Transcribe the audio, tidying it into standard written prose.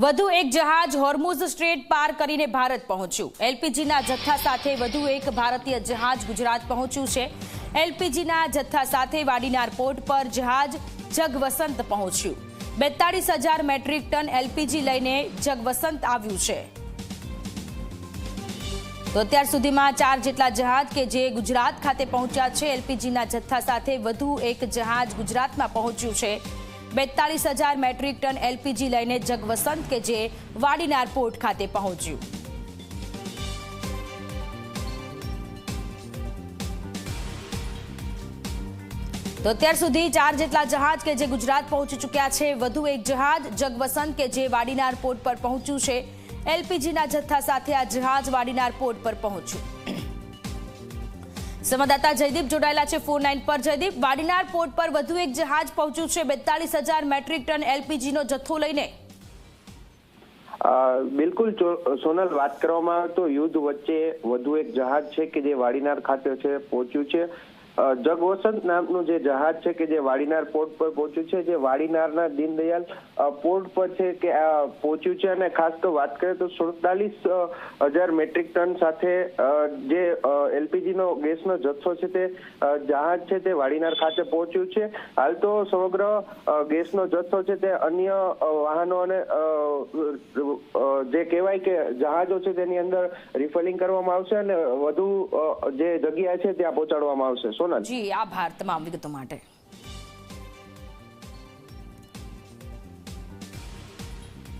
વધુ એક જહાજ હોર્મુઝ સ્ટ્રેટ પાર કરીને ભારત પહોંચ્યું। એલપીજીના જથ્થા સાથે વધુ એક ભારતીય જહાજ ગુજરાત પહોંચ્યું છે। એલપીજીના જથ્થા સાથે વાડીનાર પોર્ટ પર જહાજ જગવસંત પહોંચ્યું। 42,000 મેટ્રિક ટન એલપીજી લઈને જગવસંત આવ્યું છે। તો અત્યાર સુધીમાં 4 જેટલા જહાજ કે જે ગુજરાત ખાતે પહોંચ્યા છે। એલપીજીના જથ્થા સાથે વધુ એક જહાજ ગુજરાતમાં પહોંચ્યું છે। 42,000 મેટ્રિક ટન એલપીજી લઈને જગવસંત કે જે વાડીનાર પોર્ટ ખાતે પહોંચ્યું। તો અત્યાર સુધી 4 જેટલા જહાજ કે જે ગુજરાત પહોંચી ચૂક્યા છે। વધુ એક જહાજ જગવસંત કે જે વાડીનાર પોર્ટ પર પહોંચ્યું છે। એલપીજીના જથ્થા સાથે આ જહાજ વાડીનાર પોર્ટ પર પહોંચ્યું। સંવાદદાતા જયદીપ જોડાયેલા છે ફોન લાઈન પર। જયદીપ, વાડીનાર પોર્ટ પર વધુ એક જહાજ પહોંચ્યું છે 42,000 મેટ્રિક ટન એલપીજીનો જથ્થો લઈને। બિલકુલ સોનલ, વાત કરવામાં આવે તો યુદ્ધ વચ્ચે વધુ એક જહાજ છે કે જે વાડીનાર ખાતે છે પહોંચ્યું છે। જગવસંત નામનું જે જહાજ છે કે જે વાડીનાર પોર્ટ પર પહોંચ્યું છે, જે વાડીનારના દીનદયાલ પોર્ટ પર છે કે પહોંચ્યું છે। અને ખાસ તો વાત કરીએ તો 47,000 મેટ્રિક ટન સાથે જે એલપીજીનો ગેસનો જથ્થો છે તે જહાજ છે તે વાડીનાર ખાતે પહોંચ્યું છે। હાલ તો સમગ્ર ગેસનો જથ્થો છે તે અન્ય વાહનો અને જે કહેવાય કે જહાજો છે તેની અંદર રિફિલિંગ કરવામાં આવશે અને વધુ જે જગ્યા છે ત્યાં પહોંચાડવામાં આવશે। જી, આભાર તમામ વિગતો માટે।